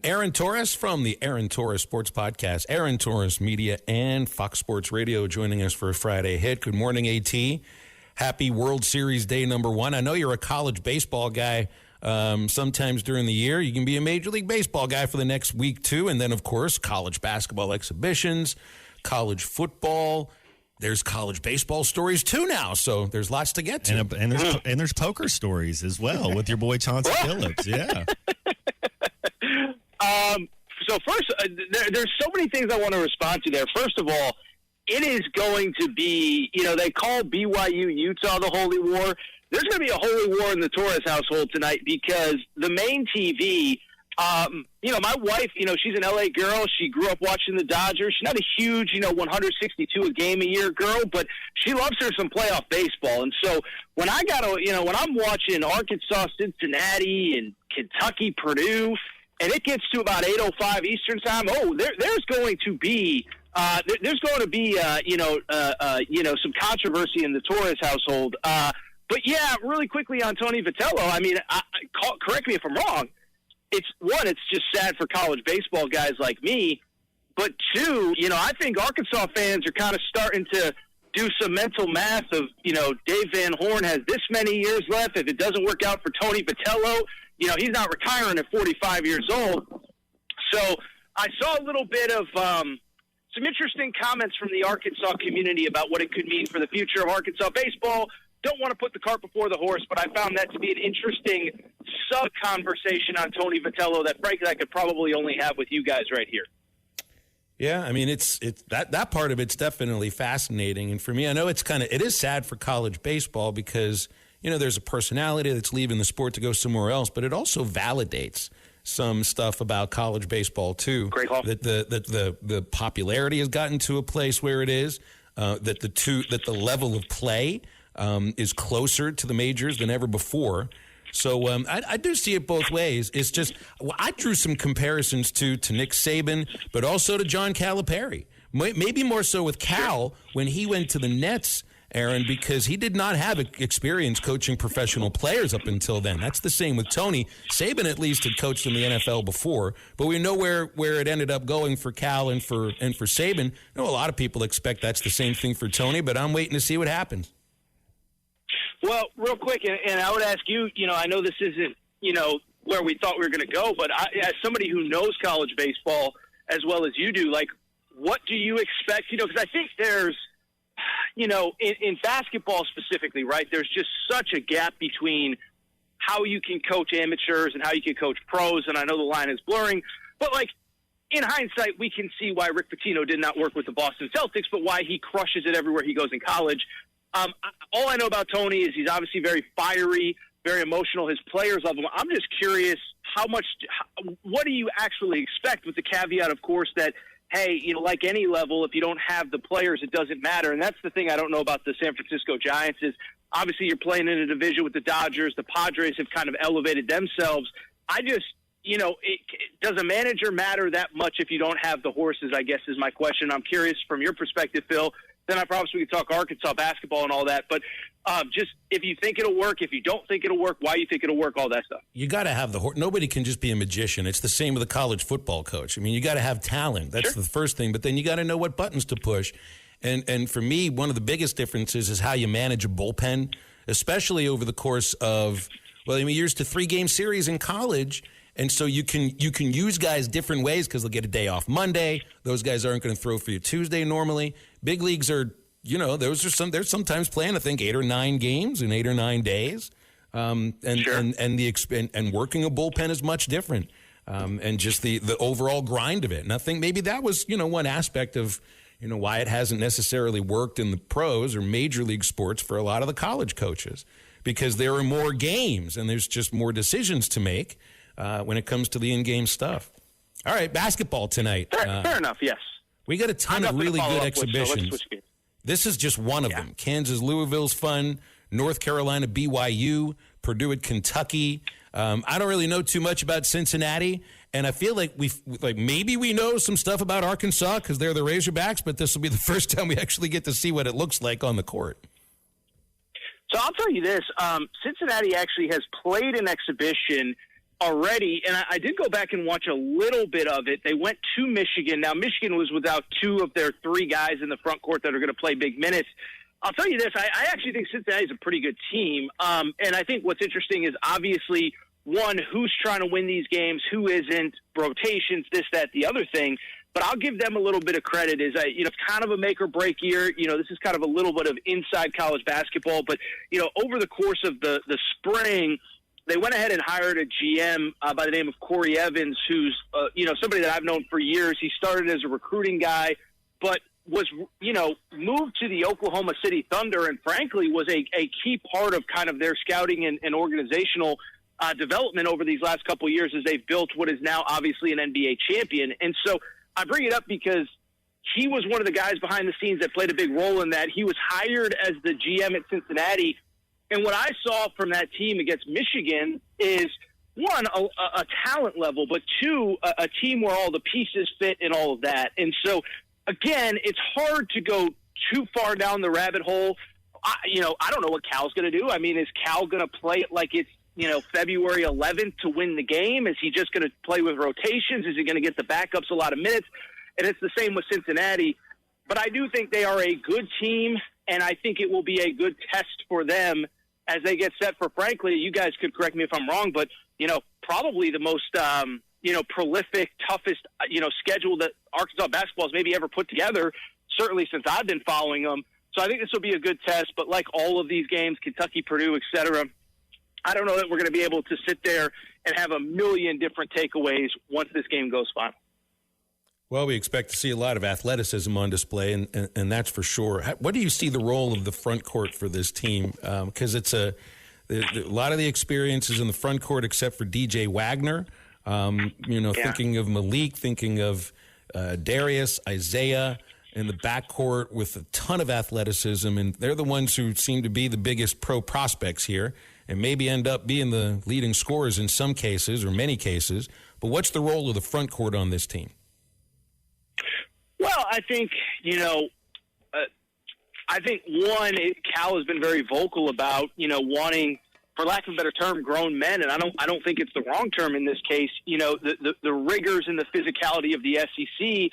Aaron Torres from the Aaron Torres Sports Podcast, Aaron Torres Media, and Fox Sports Radio joining us for a Friday hit. Good morning, AT. Happy World Series Day #1. I know you're a college baseball guy. Sometimes during the year, you can be a Major League Baseball guy for the next week, too. And then, of course, college basketball exhibitions, college football. There's college baseball stories, too, now. So there's lots to get to. And there's poker stories as well with your boy Chauncey Phillips. Yeah. So first, there's so many things I want to respond to there. First of all, it is going to be, they call BYU Utah the Holy War. There's going to be a holy war in the Torres household tonight because the main TV, my wife, she's an LA girl. She grew up watching the Dodgers. She's not a huge, 162 a game a year girl, but she loves her some playoff baseball. And so when when I'm watching Arkansas, Cincinnati, and Kentucky, Purdue, and it gets to about 8:05 Eastern time, there's going to be some controversy in the Torres household. But yeah, really quickly on Tony Vitello. I mean, correct me if I'm wrong. It's just sad for college baseball guys like me. But two, I think Arkansas fans are kind of starting to do some mental math of, Dave Van Horn has this many years left. If it doesn't work out for Tony Vitello, he's not retiring at 45 years old. So I saw a little bit of some interesting comments from the Arkansas community about what it could mean for the future of Arkansas baseball. Don't want to put the cart before the horse, but I found that to be an interesting sub-conversation on Tony Vitello that, frankly, I could probably only have with you guys right here. Yeah, I mean, it's that part of it's definitely fascinating. And for me, I know it is sad for college baseball because, there's a personality that's leaving the sport to go somewhere else, but it also validates some stuff about college baseball too. Great call. That the popularity has gotten to a place where it is, that the level of play is closer to the majors than ever before. So I do see it both ways. It's just I drew some comparisons to Nick Saban, but also to John Calipari. Maybe more so with Cal when he went to the Nets, Aaron, because he did not have experience coaching professional players up until then. That's the same with Tony. Saban at least had coached in the NFL before, but we know where it ended up going for Cal and for Saban. I know a lot of people expect that's the same thing for Tony, but I'm waiting to see what happens. Well, real quick, and I would ask you, I know this isn't, where we thought we were going to go, but as somebody who knows college baseball as well as you do, what do you expect? Because I think there's, in basketball specifically, right, there's just such a gap between how you can coach amateurs and how you can coach pros, and I know the line is blurring, but, in hindsight, we can see why Rick Pitino did not work with the Boston Celtics, but why he crushes it everywhere he goes in college. All I know about Tony is he's obviously very fiery, very emotional. His players love him. I'm just curious what do you actually expect, with the caveat, of course, that, hey, like any level, if you don't have the players, it doesn't matter. And that's the thing I don't know about the San Francisco Giants is obviously you're playing in a division with the Dodgers. The Padres have kind of elevated themselves. I just, does a manager matter that much if you don't have the horses, I guess is my question. I'm curious from your perspective, Phil. Then I promise we could talk Arkansas basketball and all that. But just if you think it'll work, if you don't think it'll work, why you think it'll work, all that stuff. You got to have the horse. Nobody can just be a magician. It's the same with a college football coach. I mean, you got to have talent. That's Sure. the first thing. But then you got to know what buttons to push. And for me, one of the biggest differences is how you manage a bullpen, especially over the course of, years to 3-game series in college. And so you can use guys different ways because they'll get a day off Monday. Those guys aren't going to throw for you Tuesday normally. Big leagues are, they're sometimes playing, I think, 8 or 9 games in 8 or 9 days. And working a bullpen is much different. And just the overall grind of it. And I think maybe that was, one aspect of, why it hasn't necessarily worked in the pros or major league sports for a lot of the college coaches, because there are more games and there's just more decisions to make. When it comes to the in-game stuff. All right, basketball tonight. Fair enough, yes. We got a ton of really good exhibitions. So this is just one of them. Kansas, Louisville's fun. North Carolina, BYU. Purdue at Kentucky. I don't really know too much about Cincinnati, and I feel like maybe we know some stuff about Arkansas because they're the Razorbacks, but this will be the first time we actually get to see what it looks like on the court. So I'll tell you this. Cincinnati actually has played an exhibition already, and I did go back and watch a little bit of it. They went to Michigan. Now, Michigan was without two of their three guys in the front court that are going to play big minutes. I'll tell you this, I actually think Cincinnati is a pretty good team, and I think what's interesting is obviously, one, who's trying to win these games, who isn't, rotations, this, that, the other thing. But I'll give them a little bit of credit. It's kind of a make-or-break year. This is kind of a little bit of inside college basketball. But, over the course of the spring, they went ahead and hired a GM by the name of Corey Evans, who's, somebody that I've known for years. He started as a recruiting guy, but was, moved to the Oklahoma City Thunder and, frankly, was a key part of kind of their scouting and organizational development over these last couple of years as they've built what is now obviously an NBA champion. And so I bring it up because he was one of the guys behind the scenes that played a big role in that. He was hired as the GM at Cincinnati. And what I saw from that team against Michigan is, one, a talent level, but two, a team where all the pieces fit and all of that. And so, again, it's hard to go too far down the rabbit hole. I don't know what Cal's going to do. I mean, is Cal going to play it like it's, February 11th to win the game? Is he just going to play with rotations? Is he going to get the backups a lot of minutes? And it's the same with Cincinnati. But I do think they are a good team, and I think it will be a good test for them as they get set for, frankly, you guys could correct me if I'm wrong, but, probably the most, prolific, toughest, schedule that Arkansas basketball has maybe ever put together, certainly since I've been following them. So I think this will be a good test, but like all of these games, Kentucky, Purdue, et cetera, I don't know that we're going to be able to sit there and have a million different takeaways once this game goes final. Well, we expect to see a lot of athleticism on display, and that's for sure. What do you see the role of the front court for this team? Because it's a lot of the experiences in the front court, except for DJ Wagner. Thinking of Malik, thinking of Darius, Isaiah in the backcourt with a ton of athleticism, and they're the ones who seem to be the biggest pro prospects here and maybe end up being the leading scorers in some cases or many cases. But what's the role of the front court on this team? Well, I think, Cal has been very vocal about, wanting, for lack of a better term, grown men. And I don't think it's the wrong term in this case. The rigors and the physicality of the SEC,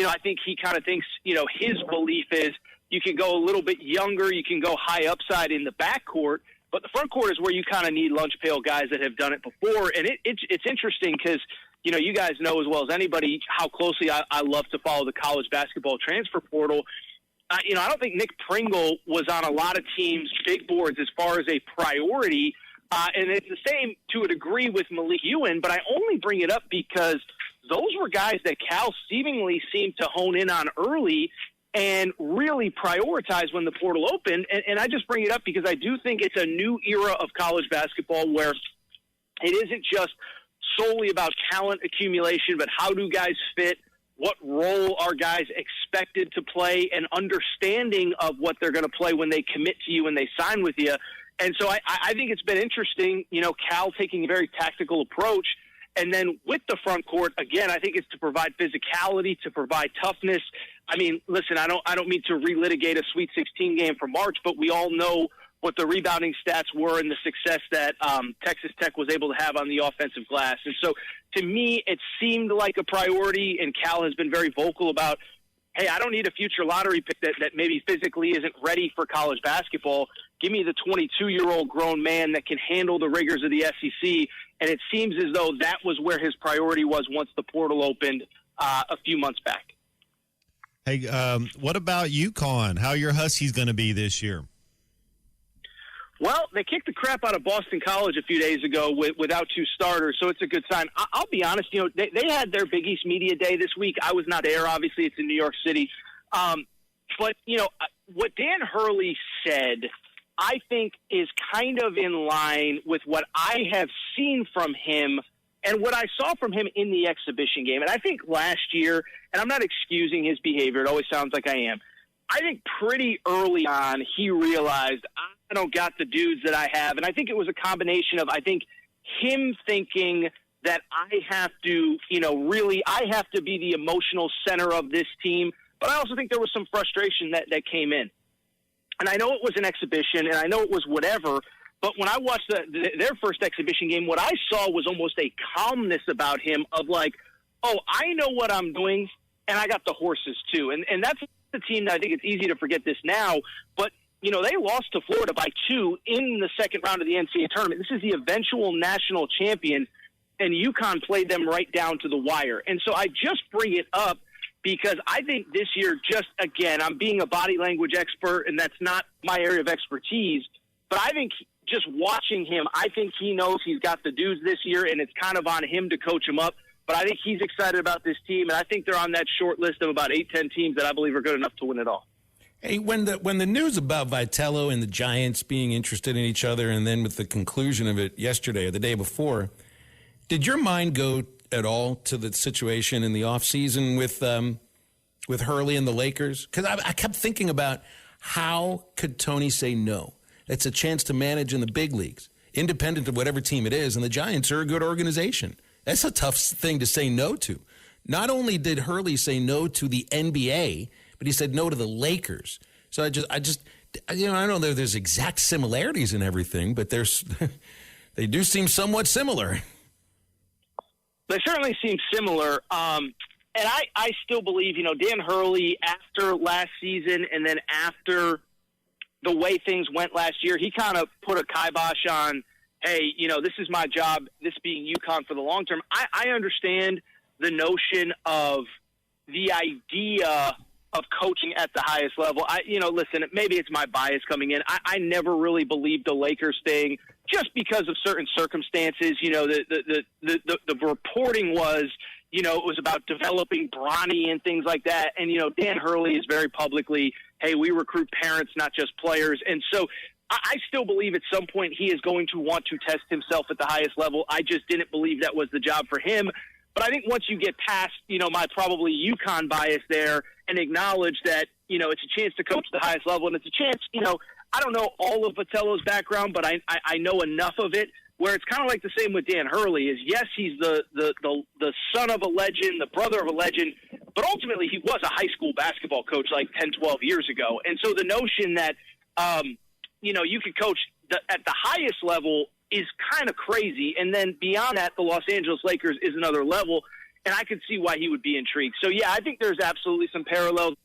I think he kind of thinks, his belief is you can go a little bit younger, you can go high upside in the backcourt, but the front court is where you kind of need lunch pail guys that have done it before. And it's interesting because, you guys know as well as anybody how closely I love to follow the college basketball transfer portal. I don't think Nick Pringle was on a lot of teams' big boards as far as a priority. And it's the same to a degree with Malik Ewan, but I only bring it up because those were guys that Cal seemingly seemed to hone in on early and really prioritize when the portal opened. And I just bring it up because I do think it's a new era of college basketball where it isn't just solely about talent accumulation, but how do guys fit, what role are guys expected to play, and understanding of what they're going to play when they commit to you and they sign with you. And so I think it's been interesting, Cal taking a very tactical approach. And then with the front court, again, I think it's to provide physicality, to provide toughness. I mean, listen, I don't mean to relitigate a Sweet 16 game from March, but we all know what the rebounding stats were and the success that Texas Tech was able to have on the offensive glass. And so to me, it seemed like a priority, and Cal has been very vocal about, hey, I don't need a future lottery pick that maybe physically isn't ready for college basketball. Give me the 22-year-old grown man that can handle the rigors of the SEC. And it seems as though that was where his priority was once the portal opened a few months back. Hey, what about UConn? How are your Huskies going to be this year? Well, they kicked the crap out of Boston College a few days ago without two starters, so it's a good sign. I'll be honest, they had their Big East Media Day this week. I was not there, obviously. It's in New York City. But, what Dan Hurley said, I think, is kind of in line with what I have seen from him and what I saw from him in the exhibition game. And I think last year, and I'm not excusing his behavior, it always sounds like I am, I think pretty early on he realized I don't got the dudes that I have. And I think it was a combination of, I think, him thinking that I have to, I have to be the emotional center of this team. But I also think there was some frustration that came in. And I know it was an exhibition, and I know it was whatever, But when I watched their first exhibition game, what I saw was almost a calmness about him of like, oh, I know what I'm doing, and I got the horses too. And that's the team that I think it's easy to forget this now, but they lost to Florida by 2 in the second round of the NCAA tournament. This is the eventual national champion, and UConn played them right down to the wire. And so I just bring it up because I think this year, just again, I'm being a body language expert, and that's not my area of expertise, but I think just watching him, I think he knows he's got the dudes this year, and it's kind of on him to coach him up. But I think he's excited about this team, and I think they're on that short list of about 8-10 teams that I believe are good enough to win it all. Hey, when the news about Vitello and the Giants being interested in each other, and then with the conclusion of it yesterday or the day before, did your mind go at all to the situation in the offseason with Hurley and the Lakers? Because I kept thinking about how could Tony say no? It's a chance to manage in the big leagues, independent of whatever team it is, and the Giants are a good organization. That's a tough thing to say no to. Not only did Hurley say no to the NBA, but he said no to the Lakers. So I don't know that there's exact similarities in everything, but they do seem somewhat similar. They certainly seem similar. And I still believe, Dan Hurley, after last season and then after the way things went last year, he kind of put a kibosh on, hey, this is my job, this being UConn for the long term. I understand the notion of the idea of coaching at the highest level. Listen, maybe it's my bias coming in. I never really believed the Lakers thing just because of certain circumstances. The reporting was, it was about developing Bronny and things like that. And, Dan Hurley is very publicly, hey, we recruit parents, not just players. And so I still believe at some point he is going to want to test himself at the highest level. I just didn't believe that was the job for him. But I think once you get past, my probably UConn bias there and acknowledge that, it's a chance to coach at the highest level, and it's a chance, I don't know all of Vitello's background, but I know enough of it where it's kind of like the same with Dan Hurley is, yes, he's the son of a legend, the brother of a legend, but ultimately he was a high school basketball coach like 10, 12 years ago. And so the notion that, you could coach at the highest level is kind of crazy. And then beyond that, the Los Angeles Lakers is another level, and I could see why he would be intrigued. So, yeah, I think there's absolutely some parallels.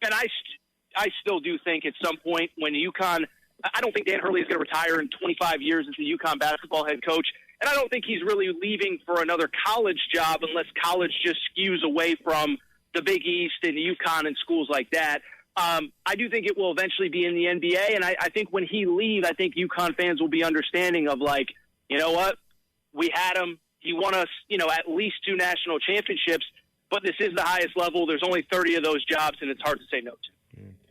And I still do think at some point when UConn – I don't think Dan Hurley is going to retire in 25 years as the UConn basketball head coach, and I don't think he's really leaving for another college job unless college just skews away from the Big East and UConn and schools like that. I do think it will eventually be in the NBA, and I think when he leaves, I think UConn fans will be understanding of like, you know what, we had him. He won us, at least 2 national championships, but this is the highest level. There's only 30 of those jobs, and it's hard to say no to.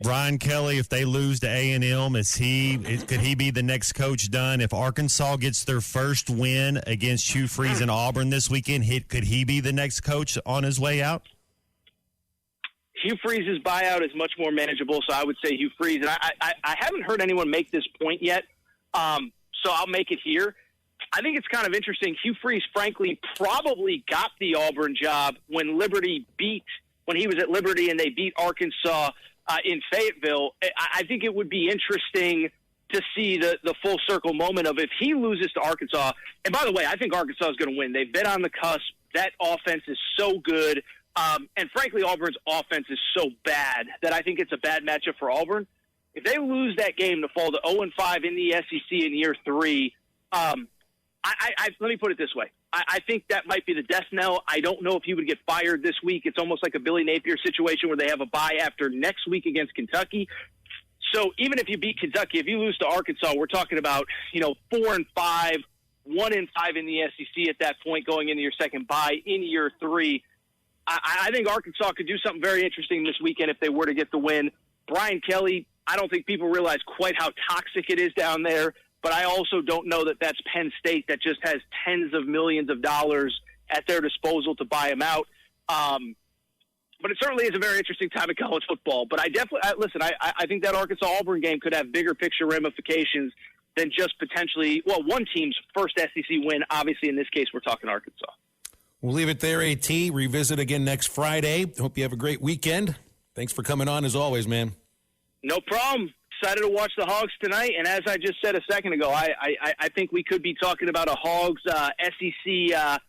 Brian Kelly, if they lose to A&M, could he be the next coach done? If Arkansas gets their first win against Hugh Freeze and Auburn this weekend, could he be the next coach on his way out? Hugh Freeze's buyout is much more manageable, so I would say Hugh Freeze. And I haven't heard anyone make this point yet, so I'll make it here. I think it's kind of interesting. Hugh Freeze, frankly, probably got the Auburn job when he was at Liberty and they beat Arkansas in Fayetteville. I think it would be interesting to see the full circle moment of if he loses to Arkansas. And by the way, I think Arkansas is going to win. They've been on the cusp. That offense is so good. And frankly, Auburn's offense is so bad that I think it's a bad matchup for Auburn. If they lose that game to fall to 0-5 in the SEC in year 3, let me put it this way. I think that might be the death knell. I don't know if he would get fired this week. It's almost like a Billy Napier situation where they have a bye after next week against Kentucky. So even if you beat Kentucky, if you lose to Arkansas, we're talking about 4-5, 1-5 in the SEC at that point going into your second bye in year 3. I think Arkansas could do something very interesting this weekend if they were to get the win. Brian Kelly, I don't think people realize quite how toxic it is down there, but I also don't know that that's Penn State that just has tens of millions of dollars at their disposal to buy him out. But it certainly is a very interesting time in college football. But I think that Arkansas-Auburn game could have bigger picture ramifications than just potentially, one team's first SEC win. Obviously, in this case, we're talking Arkansas. We'll leave it there, AT. Revisit again next Friday. Hope you have a great weekend. Thanks for coming on as always, man. No problem. Excited to watch the Hogs tonight, and as I just said a second ago, I think we could be talking about a Hogs SEC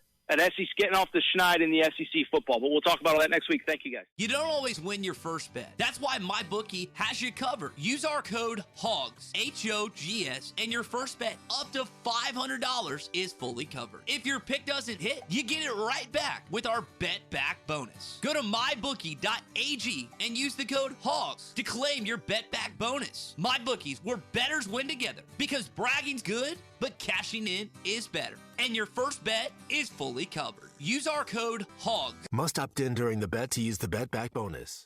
getting off the schneid in the SEC football, but we'll talk about all that next week. Thank you, guys. You don't always win your first bet. That's why MyBookie has you covered. Use our code HOGS, H-O-G-S, and your first bet up to $500 is fully covered. If your pick doesn't hit, you get it right back with our Bet Back bonus. Go to mybookie.ag and use the code HOGS to claim your Bet Back bonus. MyBookie's where bettors win together, because bragging's good, but cashing in is better. And your first bet is fully covered. Use our code HOGS. Must opt in during the bet to use the Bet Back bonus.